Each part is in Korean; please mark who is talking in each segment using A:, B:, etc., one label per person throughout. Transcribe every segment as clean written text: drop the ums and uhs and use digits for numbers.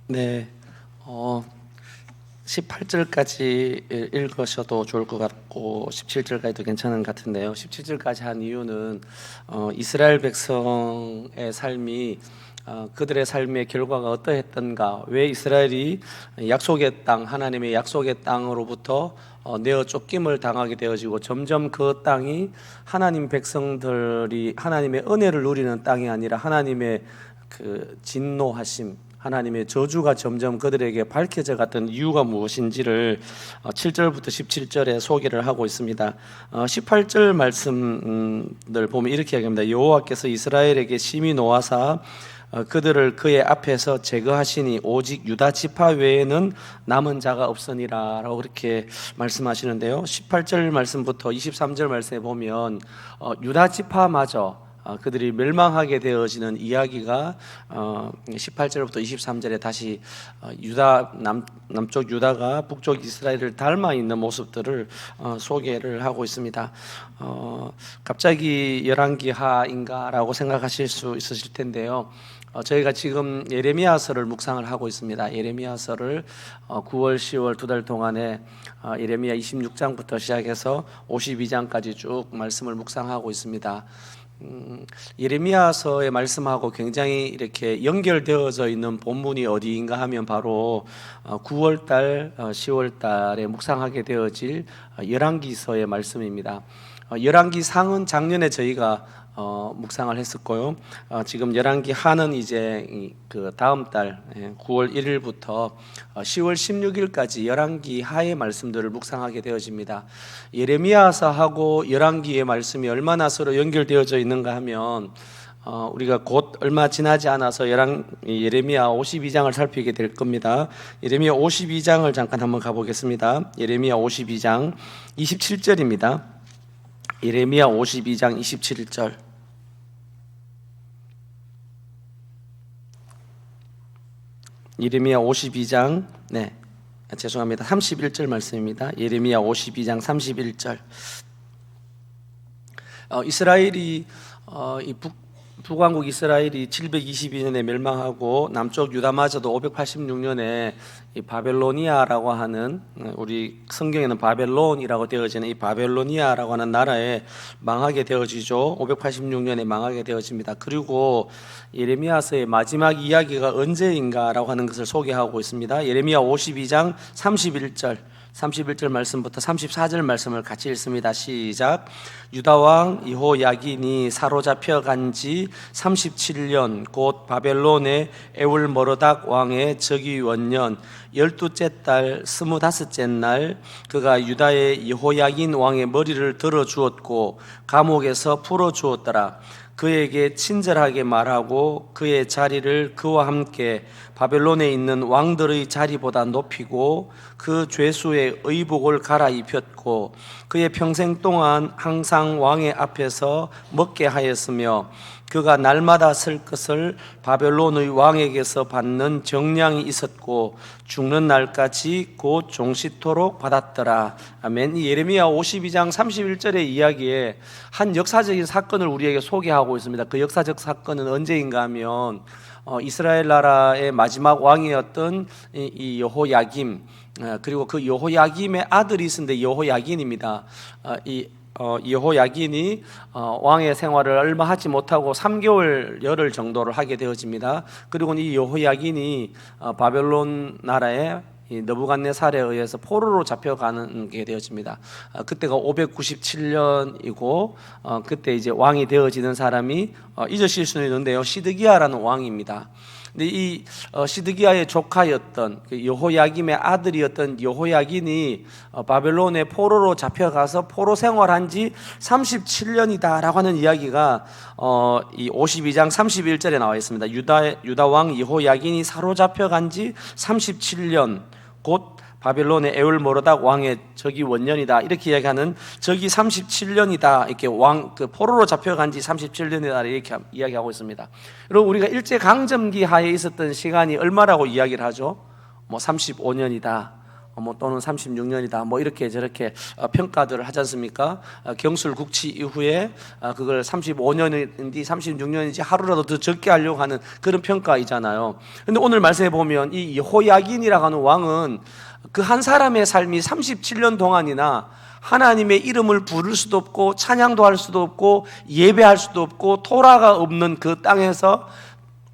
A: 네, 18절까지 읽으셔도 좋을 것 같고 17절까지도 괜찮은 것 같은데요. 17절까지 한 이유는 이스라엘 백성의 삶이 그들의 삶의 결과가 어떠했던가, 왜 이스라엘이 약속의 땅, 하나님의 약속의 땅으로부터 내어 쫓김을 당하게 되어지고 점점 그 땅이 하나님 백성들이 하나님의 은혜를 누리는 땅이 아니라 하나님의 그 진노하심, 하나님의 저주가 점점 그들에게 밝혀져 갔던 이유가 무엇인지를 7절부터 17절에 소개를 하고 있습니다. 18절 말씀을 보면 이렇게 이야기합니다. 여호와께서 이스라엘에게 심히 노하사 그들을 그의 앞에서 제거하시니 오직 유다 지파 외에는 남은 자가 없으니라 라고 그렇게 말씀하시는데요. 18절 말씀부터 23절 말씀에 보면 유다 지파마저 그들이 멸망하게 되어지는 이야기가 18절부터 23절에 다시 유다 남쪽 유다가 북쪽 이스라엘을 닮아 있는 모습들을 소개를 하고 있습니다. 갑자기 열왕기하인가라고 생각하실 수 있으실 텐데요. 저희가 지금 예레미야서를 묵상을 하고 있습니다. 예레미야서를 9월, 10월 두 달 동안에 예레미야 26장부터 시작해서 52장까지 쭉 말씀을 묵상하고 있습니다. 예레미야서의 말씀하고 굉장히 이렇게 연결되어져 있는 본문이 어디인가 하면 바로 9월달, 10월달에 묵상하게 되어질 열왕기서의 말씀입니다. 열왕기상은 작년에 저희가 묵상을 했었고요. 지금 열왕기 하는 이제 그 다음 달 9월 1일부터 10월 16일까지 열왕기 하의 말씀들을 묵상하게 되어집니다. 예레미야서하고 열왕기의 말씀이 얼마나 서로 연결되어져 있는가 하면 우리가 곧 얼마 지나지 않아서 예레미야 52장을 살피게 될 겁니다. 예레미야 52장을 잠깐 한번 가보겠습니다. 예레미야 52장 27절입니다. 예레미야 52장 27절. 예레미야 52장 죄송합니다. 31절 말씀입니다. 예레미야 52장 31절. 이스라엘이 북왕국 이스라엘이 722년에 멸망하고 남쪽 유다마저도 586년에 이 바벨로니아라고 하는, 우리 성경에는 바벨론이라고 되어지는 이 바벨로니아라고 하는 나라에 망하게 되어지죠. 586년에 망하게 되어집니다. 그리고 예레미야서의 마지막 이야기가 언제인가라고 하는 것을 소개하고 있습니다. 예레미야 52장 31절 말씀부터 34절 말씀을 같이 읽습니다. 시작. 유다왕 여호야긴이 사로잡혀 간지 37년 곧 바벨론의 에울머로닥 왕의 즉위 원년 12째 달 25째 날 그가 유다의 여호야긴 왕의 머리를 들어 주었고 감옥에서 풀어 주었더라. 그에게 친절하게 말하고 그의 자리를 그와 함께 바벨론에 있는 왕들의 자리보다 높이고 그 죄수의 의복을 갈아입혔고 그의 평생 동안 항상 왕의 앞에서 먹게 하였으며 그가 날마다 쓸 것을 바벨론의 왕에게서 받는 정량이 있었고 죽는 날까지 곧 종시토록 받았더라. 아멘. 예레미야 52장 31절의 이야기에 한 역사적인 사건을 우리에게 소개하고 있습니다. 그 역사적 사건은 언제인가 하면 이스라엘 나라의 마지막 왕이었던 이 여호야김, 그리고 그 여호야김의 아들이 있었는데 여호야긴입니다. 여호야긴이 왕의 생활을 얼마 하지 못하고 3개월 열흘 정도를 하게 되어집니다. 그리고 이 여호야긴이 바벨론 나라의 느부갓네살에 의해서 포로로 잡혀가게 되어집니다. 그때가 597년이고 그때 이제 왕이 되어지는 사람이 잊으실 수는 있는데요, 시드기야라는 왕입니다. 근데 이 시드기야의 조카였던 여호야김의 아들이었던 여호야긴이 바벨론의 포로로 잡혀가서 포로 생활한 지 37년이다라고 하는 이야기가 이 52장 31절에 나와 있습니다. 유다 왕 여호야긴이 사로잡혀간 지 37년 곧 바벨론의 에울모로닥 왕의 즉위 원년이다, 이렇게 이야기하는 즉위 37년이다, 이렇게 그 포로로 잡혀간 지 37년이다 이렇게 이야기하고 있습니다. 여러분, 우리가 일제 강점기 하에 있었던 시간이 얼마라고 이야기를 하죠? 35년이다, 뭐 또는 36년이다 뭐 이렇게 저렇게 평가들을 하지 않습니까? 경술 국치 이후에 그걸 35년인지 36년인지 하루라도 더 적게 하려고 하는 그런 평가이잖아요. 근데 오늘 말씀해 보면 이 여호야긴이라고 하는 왕은 그 한 사람의 삶이 37년 동안이나 하나님의 이름을 부를 수도 없고 찬양도 할 수도 없고 예배할 수도 없고 토라가 없는 그 땅에서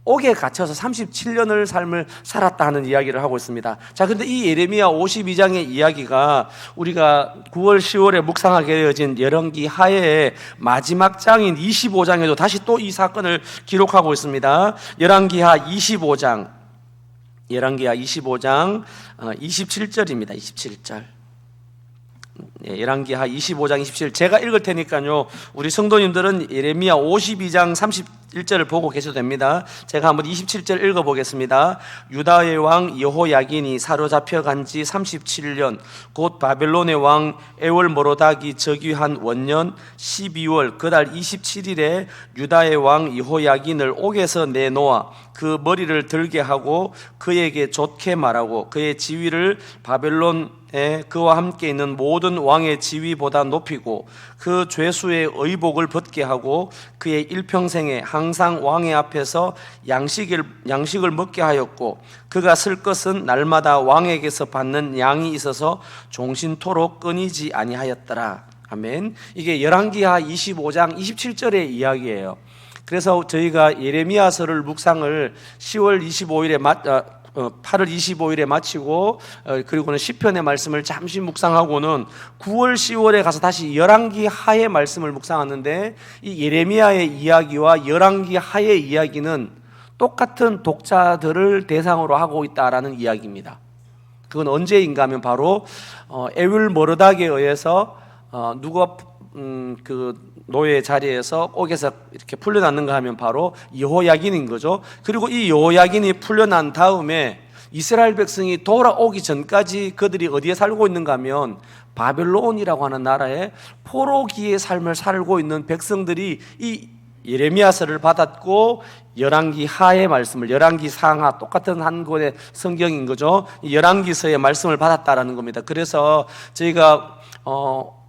A: 옥에 갇혀서 37년을 삶을 살았다 하는 이야기를 하고 있습니다. 자, 근데 이 예레미야 52장의 이야기가 우리가 9월 10월에 묵상하게 되어진 열왕기 하의 마지막 장인 25장에도 다시 또 이 사건을 기록하고 있습니다. 열왕기하 25장 27절입니다. 27절. 열왕기하 25장 27절 제가 읽을 테니까요, 우리 성도님들은 예레미야 52장 31절을 보고 계셔도 됩니다. 제가 한번 27절 읽어보겠습니다. 유다의 왕 여호야긴이 사로잡혀 간 지 37년 곧 바벨론의 왕 에월모로닥이 즉위한 원년 12월 그달 27일에 유다의 왕 여호야긴을 옥에서 내놓아 그 머리를 들게 하고 그에게 좋게 말하고 그의 지위를 바벨론에 그와 함께 있는 모든 왕의 지위보다 높이고 그 죄수의 의복을 벗게 하고 그의 일평생에 항상 왕의 앞에서 양식을 먹게 하였고 그가 쓸 것은 날마다 왕에게서 받는 양이 있어서 종신토록 끊이지 아니하였더라. 아멘. 이게 열왕기하 25장 27절의 이야기예요. 그래서 저희가 예레미야서를 묵상을 8월 25일에 마치고 그리고는 시편의 말씀을 잠시 묵상하고는 9월 10월에 가서 다시 열왕기 하의 말씀을 묵상하는데 이 예레미야의 이야기와 열왕기 하의 이야기는 똑같은 독자들을 대상으로 하고 있다라는 이야기입니다. 그건 언제인가 하면 바로 에윌머르닥에 의해서 누가 그 노예 자리에서 옥에서 이렇게 풀려났는가 하면 바로 여호야긴인 거죠. 그리고 이 여호야긴이 풀려난 다음에 이스라엘 백성이 돌아오기 전까지 그들이 어디에 살고 있는가 하면 바벨론이라고 하는 나라에 포로기의 삶을 살고 있는 백성들이 이 예레미야서를 받았고 열왕기 하의 말씀을, 열왕기 상하 똑같은 한 권의 성경인 거죠. 열왕기서의 말씀을 받았다라는 겁니다. 그래서 저희가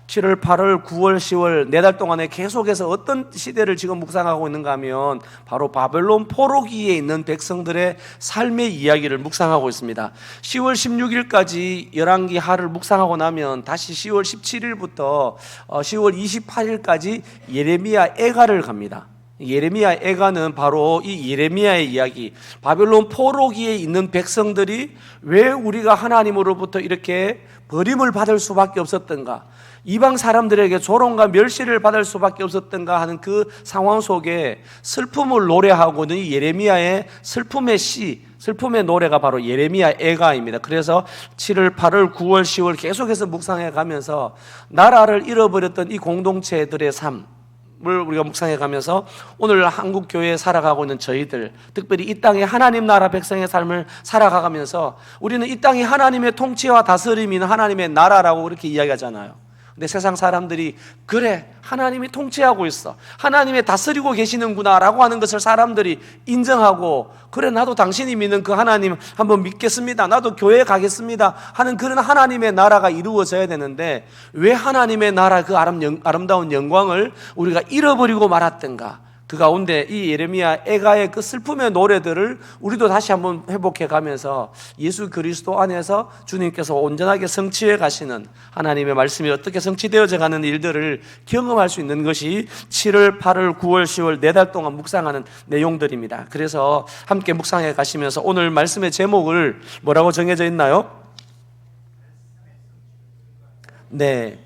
A: 7월, 8월, 9월, 10월 4달 동안에 계속해서 어떤 시대를 지금 묵상하고 있는가 하면 바로 바벨론 포로기에 있는 백성들의 삶의 이야기를 묵상하고 있습니다. 10월 16일까지 열왕기 하를 묵상하고 나면 다시 10월 17일부터 10월 28일까지 예레미야 애가를 갑니다. 예레미야 애가는 바로 이 예레미야의 이야기, 바벨론 포로기에 있는 백성들이 왜 우리가 하나님으로부터 이렇게 버림을 받을 수밖에 없었던가, 이방 사람들에게 조롱과 멸시를 받을 수밖에 없었던가 하는 그 상황 속에 슬픔을 노래하고는 이 예레미야의 슬픔의 시, 슬픔의 노래가 바로 예레미야 애가입니다. 그래서 7월, 8월, 9월, 10월 계속해서 묵상해 가면서 나라를 잃어버렸던 이 공동체들의 삶을 우리가 묵상해 가면서 오늘 한국 교회에 살아가고 있는 저희들, 특별히 이 땅에 하나님 나라 백성의 삶을 살아가면서 우리는 이 땅이 하나님의 통치와 다스림이 있는 하나님의 나라라고 그렇게 이야기하잖아요. 근데 세상 사람들이 그래, 하나님이 통치하고 있어, 하나님이 다스리고 계시는구나 라고 하는 것을 사람들이 인정하고, 그래 나도 당신이 믿는 그 하나님 한번 믿겠습니다, 나도 교회에 가겠습니다 하는 그런 하나님의 나라가 이루어져야 되는데 왜 하나님의 나라 그 아름다운 영광을 우리가 잃어버리고 말았던가. 그 가운데 이 예레미야 애가의 그 슬픔의 노래들을 우리도 다시 한번 회복해 가면서 예수 그리스도 안에서 주님께서 온전하게 성취해 가시는 하나님의 말씀이 어떻게 성취되어져 가는 일들을 경험할 수 있는 것이 7월, 8월, 9월, 10월 4달 동안 묵상하는 내용들입니다. 그래서 함께 묵상해 가시면서 오늘 말씀의 제목을 뭐라고 정해져 있나요? 네,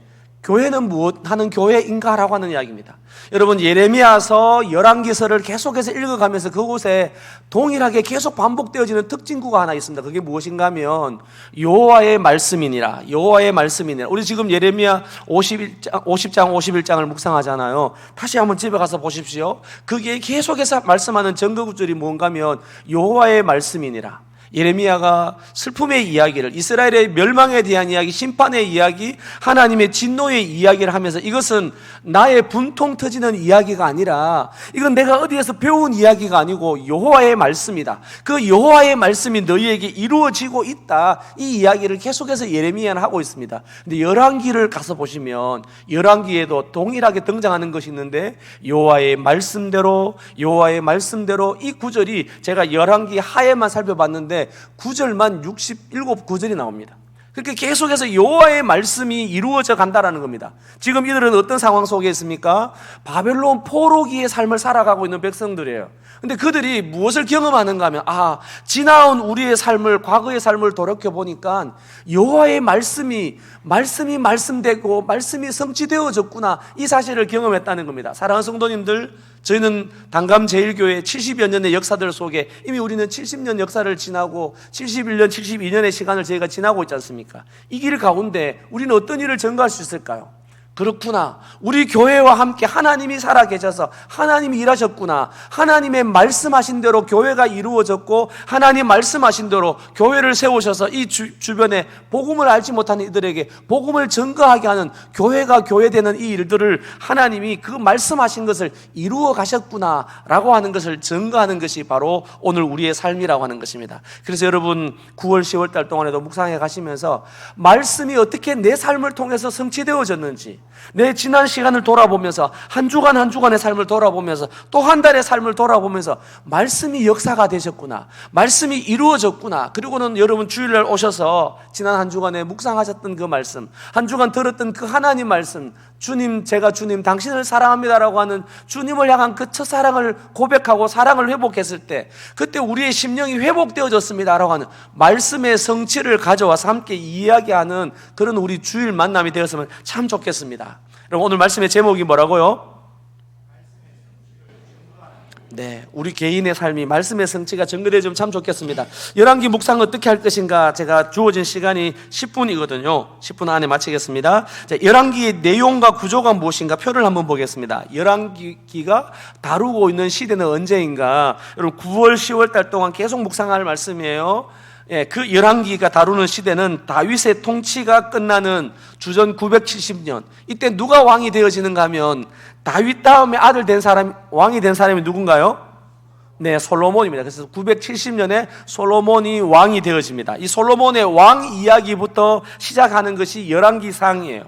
A: 교회는 무엇 하는 교회인가라고 하는 이야기입니다. 여러분, 예레미야서 열왕기서를 계속해서 읽어가면서 그곳에 동일하게 계속 반복되어지는 특징구가 하나 있습니다. 그게 무엇인가 하면 여호와의 말씀이니라, 여호와의 말씀이니라. 우리 지금 예레미야 50장 51장을 묵상하잖아요. 다시 한번 집에 가서 보십시오. 그게 계속해서 말씀하는 증거구절이 뭔가 하면 여호와의 말씀이니라. 예레미야가 슬픔의 이야기를, 이스라엘의 멸망에 대한 이야기, 심판의 이야기, 하나님의 진노의 이야기를 하면서 이것은 나의 분통 터지는 이야기가 아니라 이건 내가 어디에서 배운 이야기가 아니고 여호와의 말씀이다. 그 여호와의 말씀이 너희에게 이루어지고 있다. 이 이야기를 계속해서 예레미야는 하고 있습니다. 근데 열왕기를 가서 보시면 열왕기에도 동일하게 등장하는 것이 있는데 여호와의 말씀대로 이 구절이 제가 열왕기 하에만 살펴봤는데 9절만 67구절이 나옵니다. 그렇게 계속해서 여호와의 말씀이 이루어져 간다라는 겁니다. 지금 이들은 어떤 상황 속에 있습니까? 바벨론 포로기의 삶을 살아가고 있는 백성들이에요. 근데 그들이 무엇을 경험하는가 하면 지나온 우리의 삶을, 과거의 삶을 돌이켜보니까 여호와의 말씀이 말씀되고 말씀이 성취되어졌구나, 이 사실을 경험했다는 겁니다. 사랑하는 성도님들, 저희는 단감제일교회 70여 년의 역사들 속에 이미 우리는 70년 역사를 지나고 71년, 72년의 시간을 저희가 지나고 있지 않습니까? 이 길 가운데 우리는 어떤 일을 증거할 수 있을까요? 그렇구나, 우리 교회와 함께 하나님이 살아계셔서 하나님이 일하셨구나, 하나님의 말씀하신 대로 교회가 이루어졌고 하나님 말씀하신 대로 교회를 세우셔서 이 주변에 복음을 알지 못하는 이들에게 복음을 증거하게 하는 교회가 교회되는 이 일들을 하나님이 그 말씀하신 것을 이루어 가셨구나 라고 하는 것을 증거하는 것이 바로 오늘 우리의 삶이라고 하는 것입니다. 그래서 여러분 9월 10월 달 동안에도 묵상해 가시면서 말씀이 어떻게 내 삶을 통해서 성취되어졌는지, 내 지난 시간을 돌아보면서 한 주간 한 주간의 삶을 돌아보면서 또 한 달의 삶을 돌아보면서 말씀이 역사가 되셨구나, 말씀이 이루어졌구나. 그리고는 여러분 주일날 오셔서 지난 한 주간에 묵상하셨던 그 말씀, 한 주간 들었던 그 하나님 말씀, 주님, 제가 주님 당신을 사랑합니다라고 하는 주님을 향한 그 첫사랑을 고백하고 사랑을 회복했을 때 그때 우리의 심령이 회복되어졌습니다라고 하는 말씀의 성취를 가져와서 함께 이야기하는 그런 우리 주일 만남이 되었으면 참 좋겠습니다. 여러분, 오늘 말씀의 제목이 뭐라고요? 네, 우리 개인의 삶이 말씀의 성취가 증거되어지면 참 좋겠습니다. 열왕기 묵상 어떻게 할 것인가, 제가 주어진 시간이 10분이거든요 10분 안에 마치겠습니다. 자, 열왕기의 내용과 구조가 무엇인가 표를 한번 보겠습니다. 열왕기가 다루고 있는 시대는 언제인가? 여러분 9월 10월 달 동안 계속 묵상할 말씀이에요. 그 열왕기가 다루는 시대는 다윗의 통치가 끝나는 주전 970년, 이때 누가 왕이 되어지는가 하면 다윗 다음에 아들 된 사람, 왕이 된 사람이 누군가요? 네, 솔로몬입니다. 그래서 970년에 솔로몬이 왕이 되어집니다. 이 솔로몬의 왕 이야기부터 시작하는 것이 열왕기상이에요.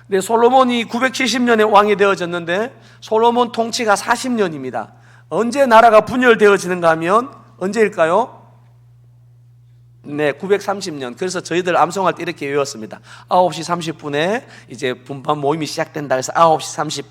A: 네, 솔로몬이 970년에 왕이 되어졌는데 솔로몬 통치가 40년입니다. 언제 나라가 분열되어지는가 하면 언제일까요? 네, 930년. 그래서 저희들 암송할 때 이렇게 외웠습니다. 9시 30분에 이제 분반 모임이 시작된다 해서 9시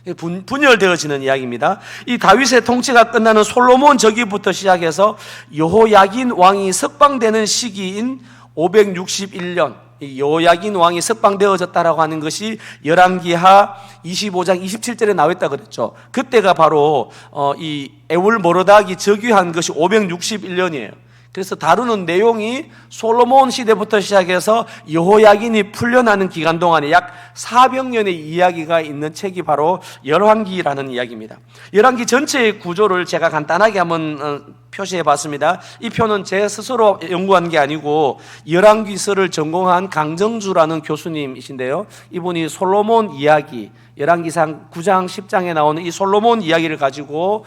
A: 30분. 분열되어지는 이야기입니다. 이 다윗의 통치가 끝나는 솔로몬 저기부터 시작해서 여호야긴 왕이 석방되는 시기인 561년, 여호야긴 왕이 석방되어졌다라고 하는 것이 열왕기하 25장 27절에 나와 있다 그랬죠. 그때가 바로 이 에울모르닥이 즉위한 것이 561년이에요. 그래서 다루는 내용이 솔로몬 시대부터 시작해서 여호야긴이 풀려나는 기간 동안에 약 400년의 이야기가 있는 책이 바로 열왕기라는 이야기입니다. 열왕기 전체의 구조를 제가 간단하게 한번 표시해 봤습니다. 이 표는 제 스스로 연구한 게 아니고 열왕기서를 전공한 강정주라는 교수님이신데요, 이분이 솔로몬 이야기, 열왕기상 9장 10장에 나오는 이 솔로몬 이야기를 가지고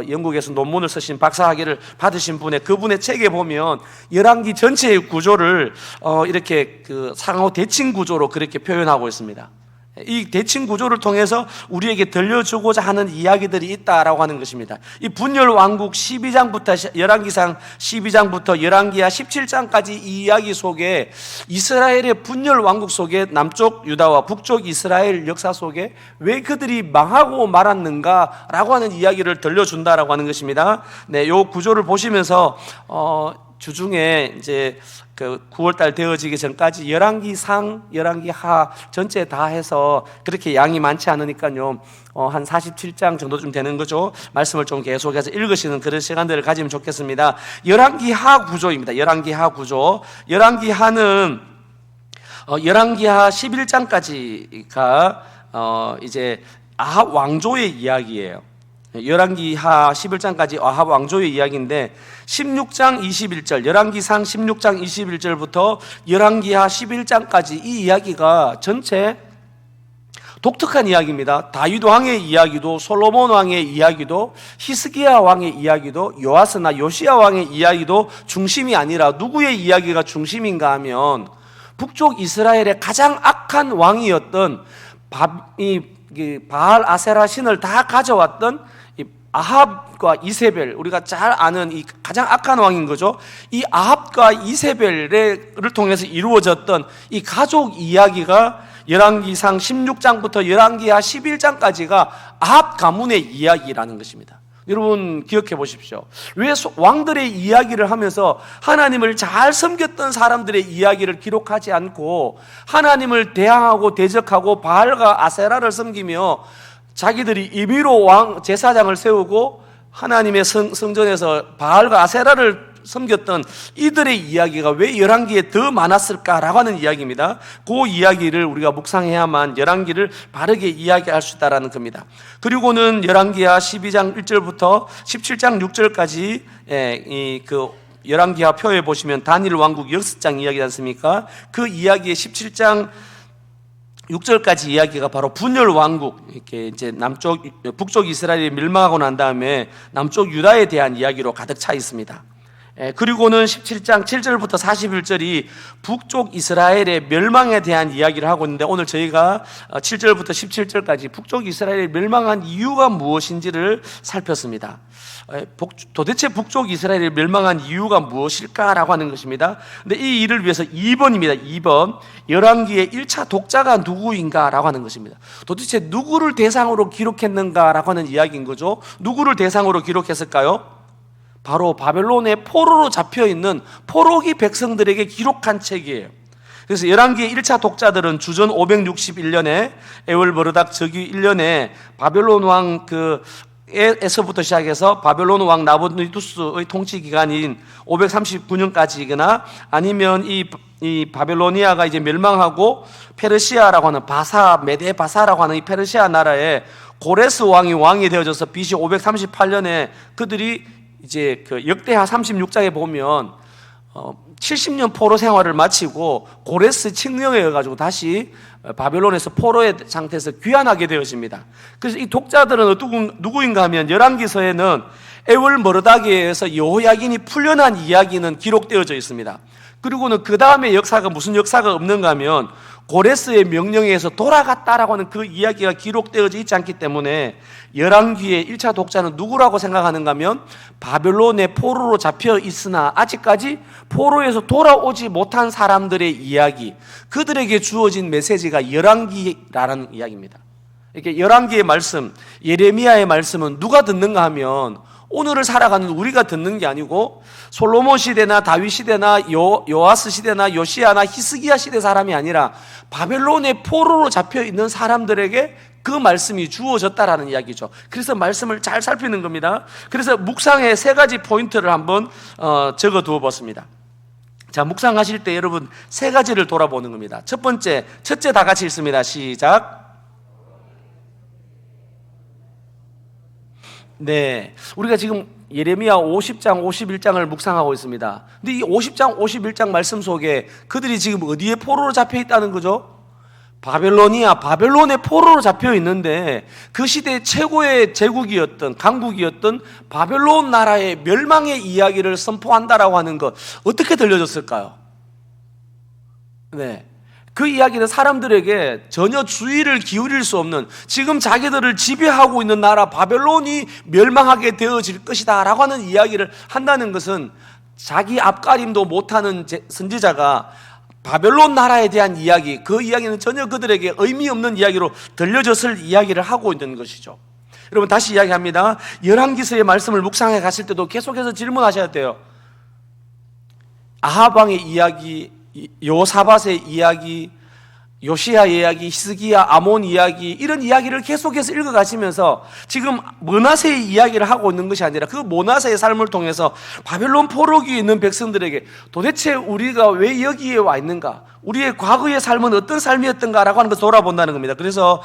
A: 영국에서 논문을 쓰신 박사학위를 받으신 그분의 책에 보면 열왕기 전체의 구조를 이렇게 그 상호 대칭 구조로 그렇게 표현하고 있습니다. 이 대칭 구조를 통해서 우리에게 들려주고자 하는 이야기들이 있다라고 하는 것입니다. 이 분열 왕국 12장부터 열왕기상 12장부터 열왕기하 17장까지 이 이야기 속에 이스라엘의 분열 왕국 속에 남쪽 유다와 북쪽 이스라엘 역사 속에 왜 그들이 망하고 말았는가라고 하는 이야기를 들려준다라고 하는 것입니다. 네, 요 구조를 보시면서 주중에 이제 그 9월달 되어지기 전까지 열왕기상, 열왕기하 전체 다 해서 그렇게 양이 많지 않으니까요, 한 47장 정도쯤 되는 거죠. 말씀을 좀 계속해서 읽으시는 그런 시간들을 가지면 좋겠습니다. 열왕기하 구조입니다. 열왕기하 구조. 열왕기하는 열왕기하 11장까지가 이제 아합 왕조의 이야기예요. 열왕기하 11장까지 아합 왕조의 이야기인데 16장 21절, 열왕기상 16장 21절부터 열왕기하 11장까지 이 이야기가 전체 독특한 이야기입니다. 다윗 왕의 이야기도, 솔로몬 왕의 이야기도, 히스기야 왕의 이야기도, 요아스나 요시야 왕의 이야기도 중심이 아니라 누구의 이야기가 중심인가 하면 북쪽 이스라엘의 가장 악한 왕이었던 바알 아세라 신을 다 가져왔던 아합과 이세벨, 우리가 잘 아는 이 가장 악한 왕인 거죠. 이 아합과 이세벨을 통해서 이루어졌던 이 가족 이야기가 열왕기상 16장부터 열왕기하 11장까지가 아합 가문의 이야기라는 것입니다. 여러분 기억해 보십시오. 왜 왕들의 이야기를 하면서 하나님을 잘 섬겼던 사람들의 이야기를 기록하지 않고 하나님을 대항하고 대적하고 바알과 아세라를 섬기며 자기들이 임의로 왕 제사장을 세우고 하나님의 성전에서 바알과 아세라를 섬겼던 이들의 이야기가 왜 열왕기에 더 많았을까라고 하는 이야기입니다. 그 이야기를 우리가 묵상해야만 열왕기를 바르게 이야기할 수 있다라는 겁니다. 그리고는 열왕기하 12장 1절부터 17장 6절까지 그 열왕기하 표에 보시면 단일 왕국 역습장 이야기지 않습니까? 그 이야기의 17장 6절까지 이야기가 바로 분열 왕국, 이렇게 이제 북쪽 이스라엘이 멸망하고 난 다음에 남쪽 유다에 대한 이야기로 가득 차 있습니다. 그리고는 17장 7절부터 41절이 북쪽 이스라엘의 멸망에 대한 이야기를 하고 있는데 오늘 저희가 7절부터 17절까지 북쪽 이스라엘이 멸망한 이유가 무엇인지를 살폈습니다. 도대체 북쪽 이스라엘이 멸망한 이유가 무엇일까라고 하는 것입니다. 근데 이 일을 위해서 2번입니다. 2번 열왕기의 1차 독자가 누구인가라고 하는 것입니다. 도대체 누구를 대상으로 기록했는가라고 하는 이야기인 거죠. 누구를 대상으로 기록했을까요? 바로 바벨론의 포로로 잡혀있는 포로기 백성들에게 기록한 책이에요. 그래서 열왕기의 1차 독자들은 주전 561년에 에월버르닥 즉위 1년에 바벨론 왕 에서부터 시작해서 바벨론 왕 나부코도노스의 통치 기간인 539년까지거나 아니면 이 바벨로니아가 이제 멸망하고 페르시아라고 하는 메데 바사라고 하는 이 페르시아 나라에 고레스 왕이 되어져서 BC 538년에 그들이 이제 그 역대하 36장에 보면 70년 포로 생활을 마치고 고레스 칙령에 의해가지고 다시 바벨론에서 포로의 상태에서 귀환하게 되어집니다. 그래서 이 독자들은 누구인가 하면 열왕기서에는 에월머르닥에 의해서 여호야긴이 풀려난 이야기는 기록되어져 있습니다. 그리고는 그 다음에 역사가 무슨 역사가 없는가 하면 고레스의 명령에 의해서 돌아갔다라고 하는 그 이야기가 기록되어져 있지 않기 때문에 열왕기의 1차 독자는 누구라고 생각하는가 하면 바벨론의 포로로 잡혀 있으나 아직까지 포로에서 돌아오지 못한 사람들의 이야기, 그들에게 주어진 메시지가 열왕기라는 이야기입니다. 이렇게 열왕기의 말씀, 예레미야의 말씀은 누가 듣는가 하면 오늘을 살아가는 우리가 듣는 게 아니고 솔로몬 시대나 다윗 시대나 요아스 시대나 요시야나 히스기야 시대 사람이 아니라 바벨론의 포로로 잡혀 있는 사람들에게 그 말씀이 주어졌다라는 이야기죠. 그래서 말씀을 잘 살피는 겁니다. 그래서 묵상의 세 가지 포인트를 한번 적어 두어 봤습니다. 자, 묵상하실 때 여러분 세 가지를 돌아보는 겁니다. 첫째 다 같이 읽습니다. 시작. 네, 우리가 지금 예레미야 50장, 51장을 묵상하고 있습니다. 근데 이 50장, 51장 말씀 속에 그들이 지금 어디에 포로로 잡혀 있다는 거죠? 바벨론의 포로로 잡혀 있는데 그 시대의 최고의 제국이었던 강국이었던 바벨론 나라의 멸망의 이야기를 선포한다라고 하는 것, 어떻게 들려졌을까요? 네, 그 이야기는 사람들에게 전혀 주의를 기울일 수 없는, 지금 자기들을 지배하고 있는 나라 바벨론이 멸망하게 되어질 것이다 라고 하는 이야기를 한다는 것은 자기 앞가림도 못하는 선지자가 바벨론 나라에 대한 이야기, 그 이야기는 전혀 그들에게 의미 없는 이야기로 들려졌을 이야기를 하고 있는 것이죠. 여러분 다시 이야기합니다. 열왕기서의 말씀을 묵상해 가실 때도 계속해서 질문하셔야 돼요. 아합 왕의 이야기, 요사밧의 이야기, 요시야의 이야기, 히스기야, 아몬 이야기, 이런 이야기를 계속해서 읽어가시면서 지금 므낫세의 이야기를 하고 있는 것이 아니라 그 므낫세의 삶을 통해서 바벨론 포로기에 있는 백성들에게 도대체 우리가 왜 여기에 와 있는가, 우리의 과거의 삶은 어떤 삶이었던가라고 하는 것을 돌아본다는 겁니다. 그래서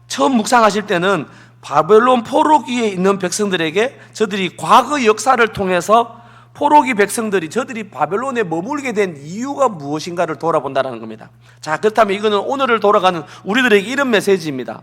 A: 처음 묵상하실 때는 바벨론 포로기에 있는 백성들에게 저들이 과거 역사를 통해서 포로기 백성들이 저들이 바벨론에 머물게 된 이유가 무엇인가를 돌아본다는 겁니다. 자, 그렇다면 이거는 오늘을 돌아가는 우리들에게 이런 메시지입니다.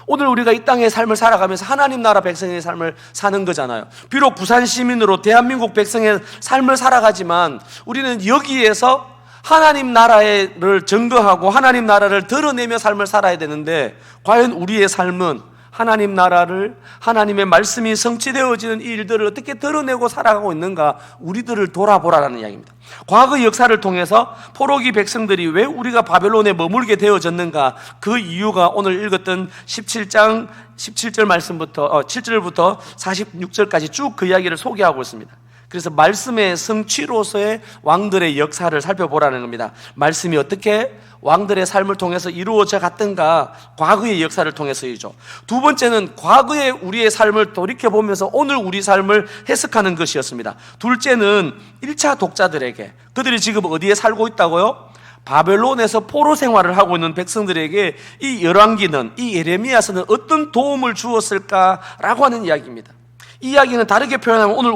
A: 오늘 우리가 이 땅의 삶을 살아가면서 하나님 나라 백성의 삶을 사는 거잖아요. 비록 부산 시민으로 대한민국 백성의 삶을 살아가지만 우리는 여기에서 하나님 나라를 증거하고 하나님 나라를 드러내며 삶을 살아야 되는데, 과연 우리의 삶은 하나님 나라를, 하나님의 말씀이 성취되어지는 이 일들을 어떻게 드러내고 살아가고 있는가, 우리들을 돌아보라는 이야기입니다. 과거 역사를 통해서 포로기 백성들이 왜 우리가 바벨론에 머물게 되어졌는가, 그 이유가 오늘 읽었던 17장 17절 말씀부터 7절부터 46절까지 쭉 그 이야기를 소개하고 있습니다. 그래서 말씀의 성취로서의 왕들의 역사를 살펴보라는 겁니다. 말씀이 어떻게 왕들의 삶을 통해서 이루어져 갔던가, 과거의 역사를 통해서이죠. 두 번째는 과거의 우리의 삶을 돌이켜보면서 오늘 우리 삶을 해석하는 것이었습니다. 둘째는 1차 독자들에게, 그들이 지금 어디에 살고 있다고요? 바벨론에서 포로 생활을 하고 있는 백성들에게 이 열왕기는, 이 예레미야서는 어떤 도움을 주었을까라고 하는 이야기입니다. 이 이야기는 다르게 표현하면 오늘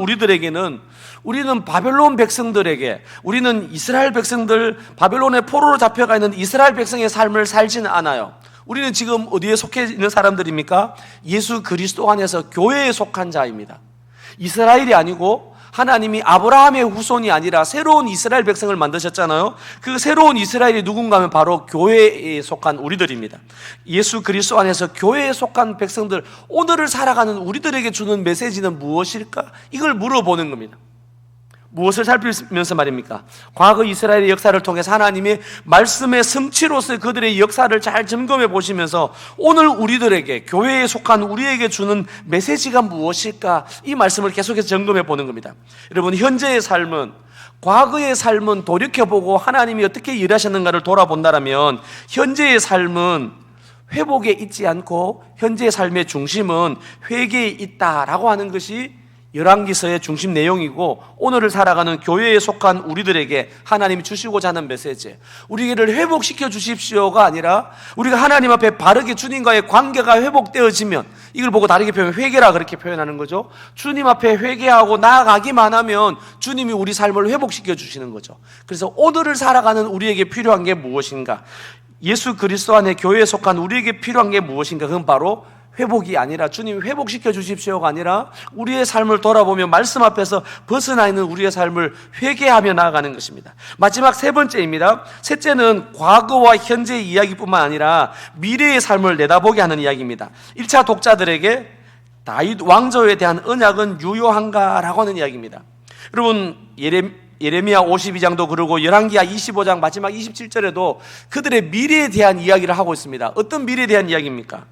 A: 우리는 바벨론 백성들에게, 우리는 이스라엘 백성들, 바벨론의 포로로 잡혀가 있는 이스라엘 백성의 삶을 살지는 않아요. 우리는 지금 어디에 속해 있는 사람들입니까? 예수 그리스도 안에서 교회에 속한 자입니다. 이스라엘이 아니고 하나님이 아브라함의 후손이 아니라 새로운 이스라엘 백성을 만드셨잖아요. 그 새로운 이스라엘이 누군가 하면 바로 교회에 속한 우리들입니다. 예수 그리스도 안에서 교회에 속한 백성들, 오늘을 살아가는 우리들에게 주는 메시지는 무엇일까? 이걸 물어보는 겁니다. 무엇을 살피면서 말입니까? 과거 이스라엘의 역사를 통해서 하나님의 말씀의 성취로서 그들의 역사를 잘 점검해 보시면서 오늘 우리들에게, 교회에 속한 우리에게 주는 메시지가 무엇일까? 이 말씀을 계속해서 점검해 보는 겁니다. 여러분, 현재의 삶은, 과거의 삶은 돌이켜보고 하나님이 어떻게 일하셨는가를 돌아본다면, 현재의 삶은 회복에 있지 않고 현재의 삶의 중심은 회개에 있다라고 하는 것이 열왕기서의 중심 내용이고, 오늘을 살아가는 교회에 속한 우리들에게 하나님이 주시고자 하는 메시지, 우리를 회복시켜 주십시오가 아니라 우리가 하나님 앞에 바르게 주님과의 관계가 회복되어지면, 이걸 보고 다르게 표현하면 회개라 그렇게 표현하는 거죠. 주님 앞에 회개하고 나아가기만 하면 주님이 우리 삶을 회복시켜 주시는 거죠. 그래서 오늘을 살아가는 우리에게 필요한 게 무엇인가, 예수 그리스도 안에 교회에 속한 우리에게 필요한 게 무엇인가, 그건 바로 회복이 아니라, 주님이 회복시켜 주십시오가 아니라 우리의 삶을 돌아보며 말씀 앞에서 벗어나 있는 우리의 삶을 회개하며 나아가는 것입니다. 마지막 세 번째입니다. 셋째는 과거와 현재의 이야기뿐만 아니라 미래의 삶을 내다보게 하는 이야기입니다. 1차 독자들에게 다윗 왕조에 대한 언약은 유효한가라고 하는 이야기입니다. 여러분, 예레미야 52장도 그러고 열왕기야 25장 마지막 27절에도 그들의 미래에 대한 이야기를 하고 있습니다. 어떤 미래에 대한 이야기입니까?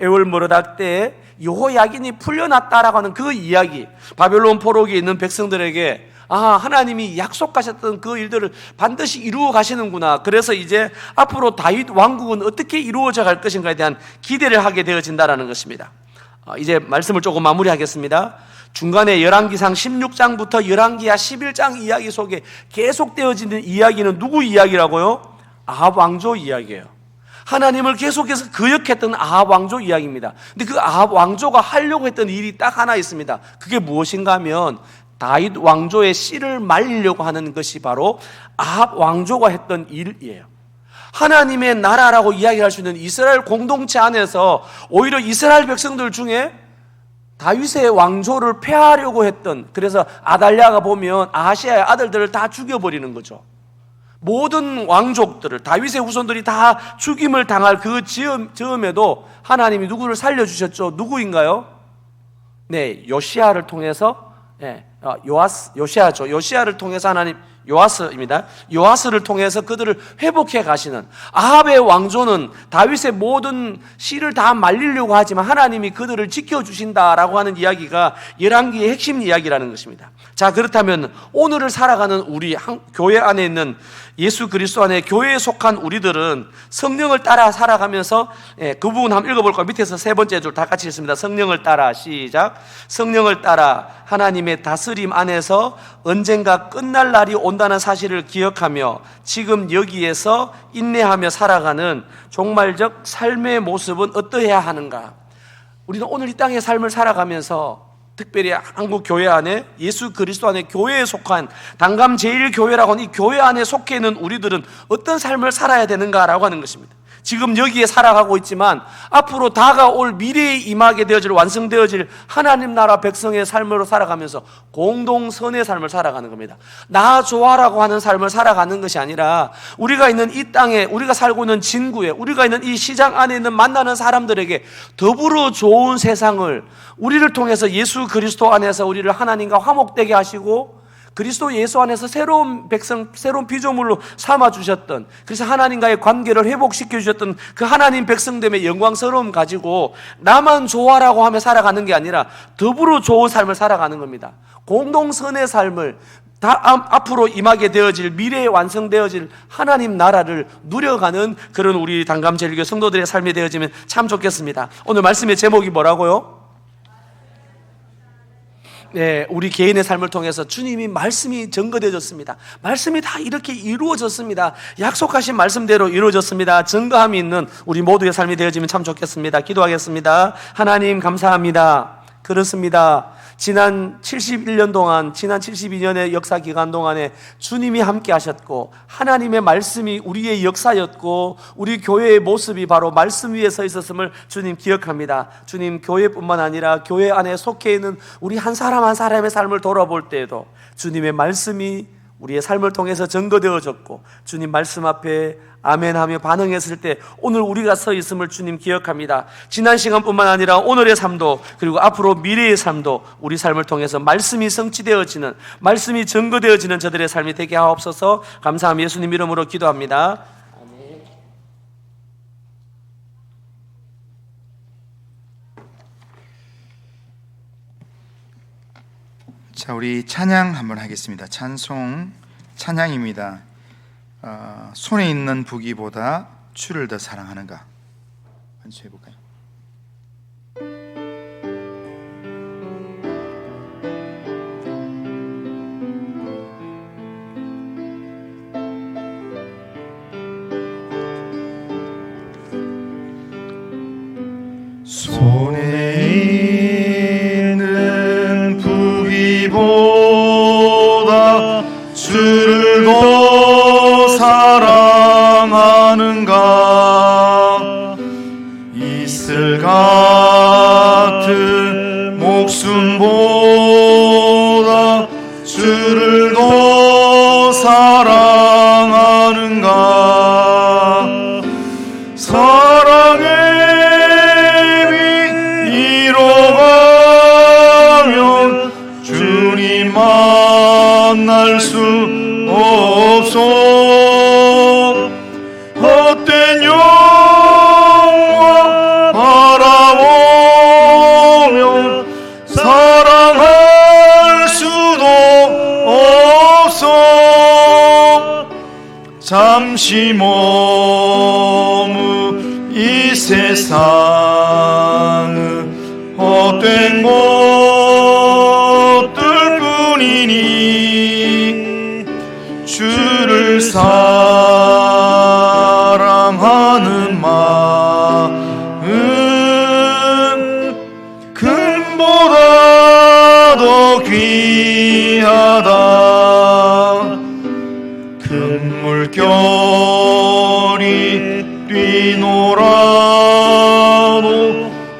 A: 에월 머르닥 때에 여호야긴이 풀려났다라고 하는 그 이야기, 바벨론 포로기에 있는 백성들에게 하나님이 약속하셨던 그 일들을 반드시 이루어 가시는구나, 그래서 이제 앞으로 다윗 왕국은 어떻게 이루어져 갈 것인가에 대한 기대를 하게 되어진다라는 것입니다. 이제 말씀을 조금 마무리하겠습니다. 중간에 열왕기상 16장부터 열왕기야 11장 이야기 속에 계속되어지는 이야기는 누구 이야기라고요? 아합 왕조 이야기예요. 하나님을 계속해서 거역했던 아합 왕조 이야기입니다. 근데 그 아합 왕조가 하려고 했던 일이 딱 하나 있습니다. 그게 무엇인가 하면 다윗 왕조의 씨를 말리려고 하는 것이 바로 아합 왕조가 했던 일이에요. 하나님의 나라라고 이야기할 수 있는 이스라엘 공동체 안에서 오히려 이스라엘 백성들 중에 다윗의 왕조를 폐하려고 했던, 그래서 아달랴가 보면 아하시아의 아들들을 다 죽여버리는 거죠. 모든 왕족들을, 다윗의 후손들이 다 죽임을 당할 그 즈음에도 하나님이 누구를 살려주셨죠? 누구인가요? 네, 요시야를 통해서, 요시야죠. 요시야를 통해서 하나님, 요아스입니다. 요아스를 통해서 그들을 회복해 가시는, 아합의 왕조는 다윗의 모든 씨를 다 말리려고 하지만 하나님이 그들을 지켜주신다라고 하는 이야기가 열왕기의 핵심 이야기라는 것입니다. 자, 그렇다면 오늘을 살아가는 우리 교회 안에 있는, 예수 그리스도 안에 교회에 속한 우리들은 성령을 따라 살아가면서, 그 부분 한번 읽어볼까요? 밑에서 세 번째 줄 다 같이 읽습니다. 성령을 따라, 시작. 성령을 따라 하나님의 다스림 안에서 언젠가 끝날 날이 온다는 사실을 기억하며 지금 여기에서 인내하며 살아가는 종말적 삶의 모습은 어떠해야 하는가? 우리는 오늘 이 땅의 삶을 살아가면서 특별히 한국 교회 안에 예수 그리스도 안에 교회에 속한 단감 제일교회라고 하는 이 교회 안에 속해 있는 우리들은 어떤 삶을 살아야 되는가라고 하는 것입니다. 지금 여기에 살아가고 있지만 앞으로 다가올 미래에 임하게 되어질 완성되어질 하나님 나라 백성의 삶으로 살아가면서 공동선의 삶을 살아가는 겁니다. 나 좋아라고 하는 삶을 살아가는 것이 아니라 우리가 있는 이 땅에, 우리가 살고 있는 진구에, 우리가 있는 이 시장 안에 있는 만나는 사람들에게 더불어 좋은 세상을 우리를 통해서 예수 그리스도 안에서 우리를 하나님과 화목되게 하시고 그리스도 예수 안에서 새로운 백성, 새로운 피조물로 삼아주셨던, 그래서 하나님과의 관계를 회복시켜 주셨던 그 하나님 백성됨의 영광스러움 가지고 나만 좋아라고 하며 살아가는 게 아니라 더불어 좋은 삶을 살아가는 겁니다. 공동선의 삶을 앞으로 임하게 되어질, 미래에 완성되어질 하나님 나라를 누려가는 그런 우리 단감제일교회 성도들의 삶이 되어지면 참 좋겠습니다. 오늘 말씀의 제목이 뭐라고요? 네, 우리 개인의 삶을 통해서 주님이 말씀이 증거되어졌습니다. 말씀이 다 이렇게 이루어졌습니다. 약속하신 말씀대로 이루어졌습니다. 증거함이 있는 우리 모두의 삶이 되어지면 참 좋겠습니다. 기도하겠습니다. 하나님 감사합니다. 그렇습니다. 지난 71년 동안, 지난 72년의 역사 기간 동안에 주님이 함께 하셨고 하나님의 말씀이 우리의 역사였고 우리 교회의 모습이 바로 말씀 위에 서 있었음을 주님 기억합니다. 주님, 교회뿐만 아니라 교회 안에 속해 있는 우리 한 사람 한 사람의 삶을 돌아볼 때에도 주님의 말씀이 우리의 삶을 통해서 증거되어졌고 주님 말씀 앞에 아멘하며 반응했을 때 오늘 우리가 서 있음을 주님 기억합니다. 지난 시간뿐만 아니라 오늘의 삶도 그리고 앞으로 미래의 삶도 우리 삶을 통해서 말씀이 성취되어지는, 말씀이 증거되어지는 저들의 삶이 되게 하옵소서. 감사하며 예수님 이름으로 기도합니다. 아멘.
B: 자, 우리 찬양 한번 하겠습니다. 찬양입니다. 손에 있는 부귀보다 주를 더 사랑하는가? 한번 해볼까요? 손에 있는 부귀보다 주를 더 사랑하는가? 이슬 같은 목숨보다 주를 더 사랑하는가? 사랑의 비 잃어가면 주님 만날 수 없소. 헛된 영광 바라보며 사랑할 수도 없소. 잠시 머문 이 세상은 헛된 것들 뿐이니 주를 사랑하는 마음 금보다 더 귀하다. 금물결이 뛰놀아도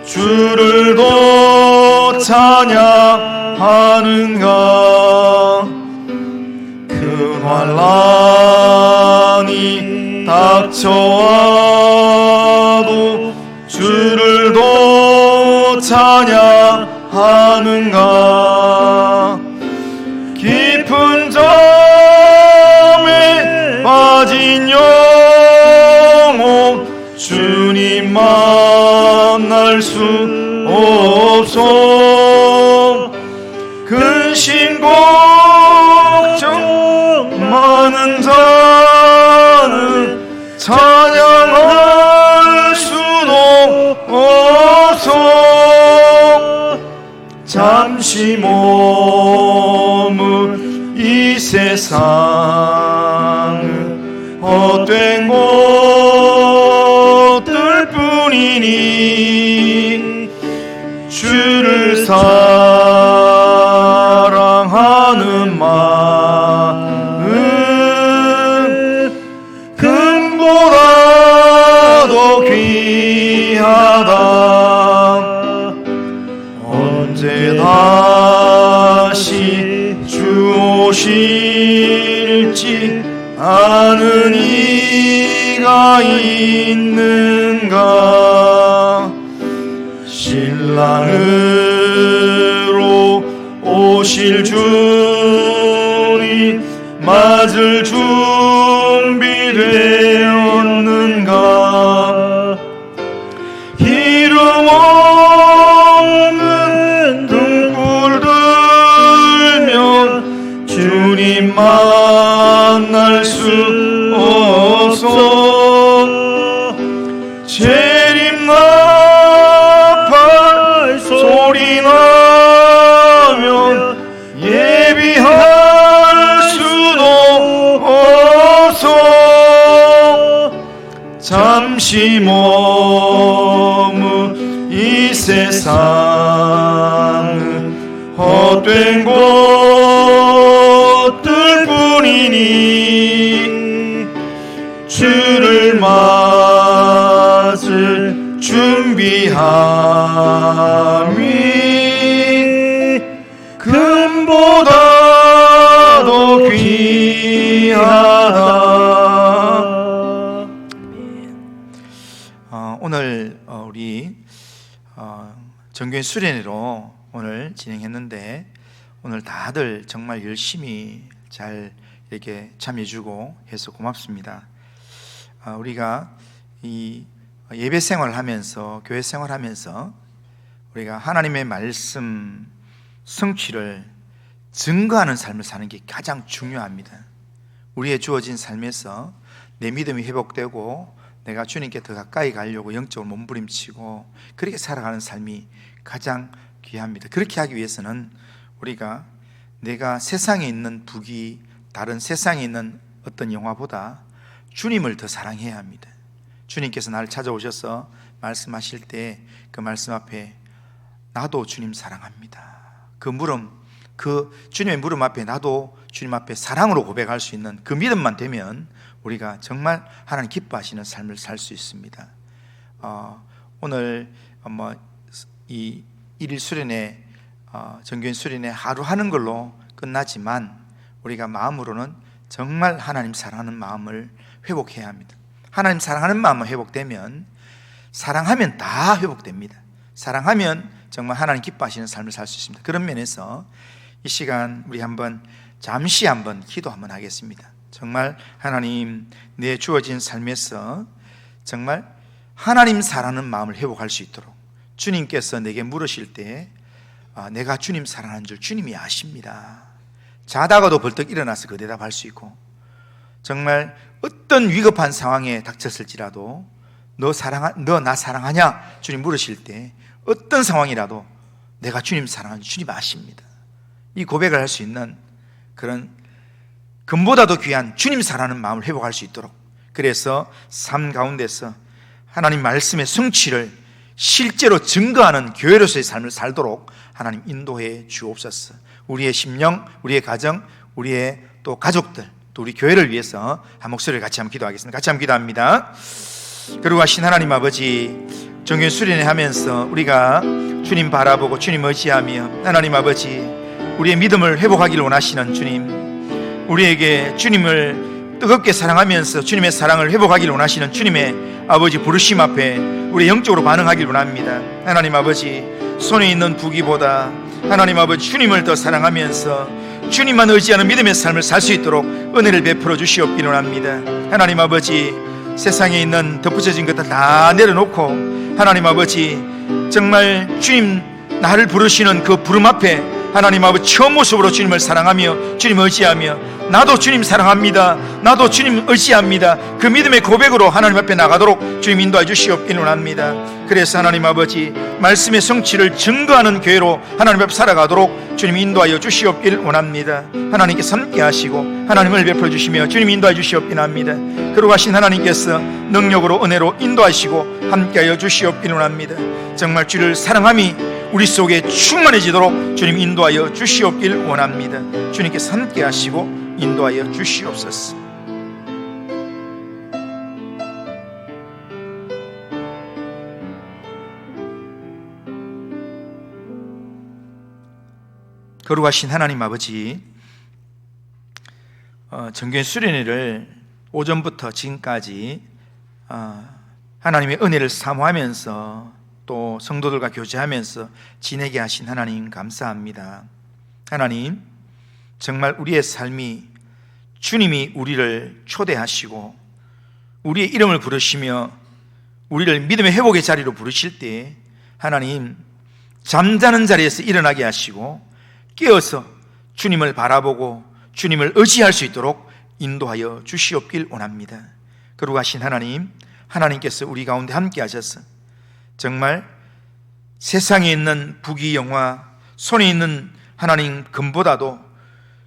B: 주를 더 찬양하는가? 그 환난이 닥쳐와도 주를 더 찬양하는가? 깊은 잠에 빠진 영혼 주님 만날 수 없소. 근심 걱정 많은 자는 찬양할 수도 없소. 잠시 머문 이 세상은 헛된 것들 뿐이니 사랑하는 마음 금보다도 귀하다. 언제 다시 주 오실지 아는 이가 있는가. 신랑으로 오실 주님 맞을 준비되었는가. 이름 없는 등불 들면 주님 만날 수 없어. 재림 나팔 소리 나면 예비할 수도 없어. 잠시 머문 이 세상은 헛된 것들 뿐이니 주를 맞을 준비함이 금보다도 귀하다. 오늘 우리 정교회 수련회로 오늘 진행했는데 오늘 다들 정말 열심히 잘 이렇게 참여해주고 해서 고맙습니다. 우리가 이 예배 생활을 하면서 교회 생활하면서 우리가 하나님의 말씀 성취를 증거하는 삶을 사는 게 가장 중요합니다. 우리의 주어진 삶에서 내 믿음이 회복되고 내가 주님께 더 가까이 가려고 영적으로 몸부림치고 그렇게 살아가는 삶이 가장 귀합니다. 그렇게 하기 위해서는 우리가 내가 세상에 있는 북이 다른 세상에 있는 어떤 영화보다 주님을 더 사랑해야 합니다. 주님께서 나를 찾아오셔서 말씀하실 때 그 말씀 앞에 나도 주님 사랑합니다. 그 물음, 그 주님의 물음 앞에 나도 주님 앞에 사랑으로 고백할 수 있는 그 믿음만 되면 우리가 정말 하나님 기뻐하시는 삶을 살 수 있습니다. 오늘 이 일일 수련회 정교인 수련회 하루 하는 걸로 끝나지만 우리가 마음으로는 정말 하나님 사랑하는 마음을 회복해야 합니다. 하나님 사랑하는 마음만 회복되면 사랑하면 다 회복됩니다. 사랑하면 정말 하나님 기뻐하시는 삶을 살 수 있습니다. 그런 면에서 이 시간 우리 잠시 기도 한번 하겠습니다. 정말 하나님 내 주어진 삶에서 정말 하나님 사랑하는 마음을 회복할 수 있도록 주님께서 내게 물으실 때 내가 주님 사랑하는 줄 주님이 아십니다. 자다가도 벌떡 일어나서 그 대답할 수 있고 정말 어떤 위급한 상황에 닥쳤을지라도 너 나 사랑하냐? 주님 물으실 때 어떤 상황이라도 내가 주님 사랑하는 줄 주님 아십니다. 이 고백을 할 수 있는 그런 금보다도 귀한 주님 사랑하는 마음을 회복할 수 있도록 그래서 삶 가운데서 하나님 말씀의 성취를 실제로 증거하는 교회로서의 삶을 살도록 하나님 인도해 주옵소서. 우리의 심령, 우리의 가정, 우리의 또 가족들, 또 우리 교회를 위해서 한 목소리를 같이 한번 기도하겠습니다. 같이 한번 기도합니다. 그리고 하신 하나님 아버지, 정교회 수련회 하면서 우리가 주님 바라보고 주님 의지하며 하나님 아버지 우리의 믿음을 회복하기를 원하시는 주님, 우리에게 주님을 뜨겁게 사랑하면서 주님의 사랑을 회복하기를 원하시는 주님의 아버지 부르심 앞에 우리 영적으로 반응하기를 원합니다. 하나님 아버지 손에 있는 부귀보다 하나님 아버지 주님을 더 사랑하면서 주님만 의지하는 믿음의 삶을 살 수 있도록 은혜를 베풀어 주시옵기를 원합니다. 하나님 아버지 세상에 있는 덧붙여진 것들 다 내려놓고 하나님 아버지 정말 주님 나를 부르시는 그 부름 앞에 하나님 아버지 처음 모습으로 주님을 사랑하며 주님 의지하며 나도 주님 사랑합니다, 나도 주님 의지합니다, 그 믿음의 고백으로 하나님 앞에 나가도록 주님 인도해 주시옵기를 원합니다. 그래서 하나님 아버지 말씀의 성취를 증거하는 교회로 하나님 앞에 살아가도록 주님 인도하여 주시옵기를 원합니다. 하나님께서 함께 하시고 하나님을 베풀어 주시며 주님 인도해 주시옵기를 합니다. 그러고 하신 하나님께서 능력으로 은혜로 인도하시고 함께하여 주시옵기를 원합니다. 정말 주를 사랑함이 우리 속에 충만해지도록 주님 인도하여 주시옵길 원합니다. 주님께서 함께 하시고 인도하여 주시옵소서. 거룩하신 하나님 아버지, 정교회 수련회를 오전부터 지금까지 하나님의 은혜를 사모하면서 또 성도들과 교제하면서 지내게 하신 하나님 감사합니다. 하나님, 정말 우리의 삶이 주님이 우리를 초대하시고 우리의 이름을 부르시며 우리를 믿음의 회복의 자리로 부르실 때 하나님, 잠자는 자리에서 일어나게 하시고 깨어서 주님을 바라보고 주님을 의지할 수 있도록 인도하여 주시옵길 원합니다. 거룩하신 하나님, 하나님께서 우리 가운데 함께 하셔서 정말 세상에 있는 부귀영화, 손에 있는 하나님 금보다도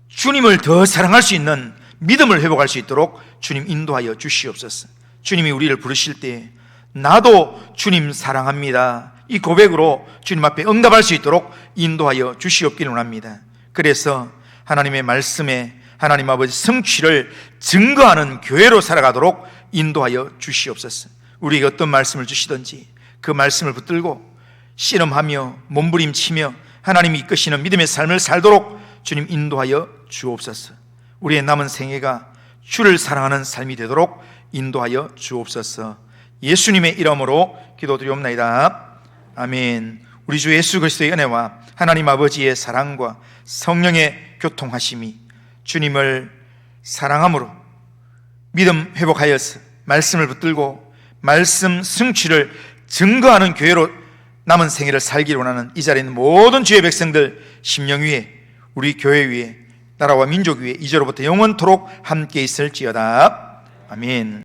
B: 주님을 더 사랑할 수 있는 믿음을 회복할 수 있도록 주님 인도하여 주시옵소서. 주님이 우리를 부르실 때 나도 주님 사랑합니다, 이 고백으로 주님 앞에 응답할 수 있도록 인도하여 주시옵기를 원합니다. 그래서 하나님의 말씀에 하나님 아버지 성취를 증거하는 교회로 살아가도록 인도하여 주시옵소서. 우리에게 어떤 말씀을 주시든지 그 말씀을 붙들고 씨름하며 몸부림치며 하나님이 이끄시는 믿음의 삶을 살도록 주님 인도하여 주옵소서. 우리의 남은 생애가 주를 사랑하는 삶이 되도록 인도하여 주옵소서. 예수님의 이름으로 기도드리옵나이다. 아멘. 우리 주 예수 그리스도의 은혜와 하나님 아버지의 사랑과 성령의 교통하심이 주님을 사랑함으로 믿음 회복하여서 말씀을 붙들고 말씀 성취를 증거하는 교회로 남은 생애를 살기를 원하는 이 자리에 있는 모든 주의 백성들 심령 위에, 우리 교회 위에, 나라와 민족 위에 이제로부터 영원토록 함께 있을지어다. 아멘.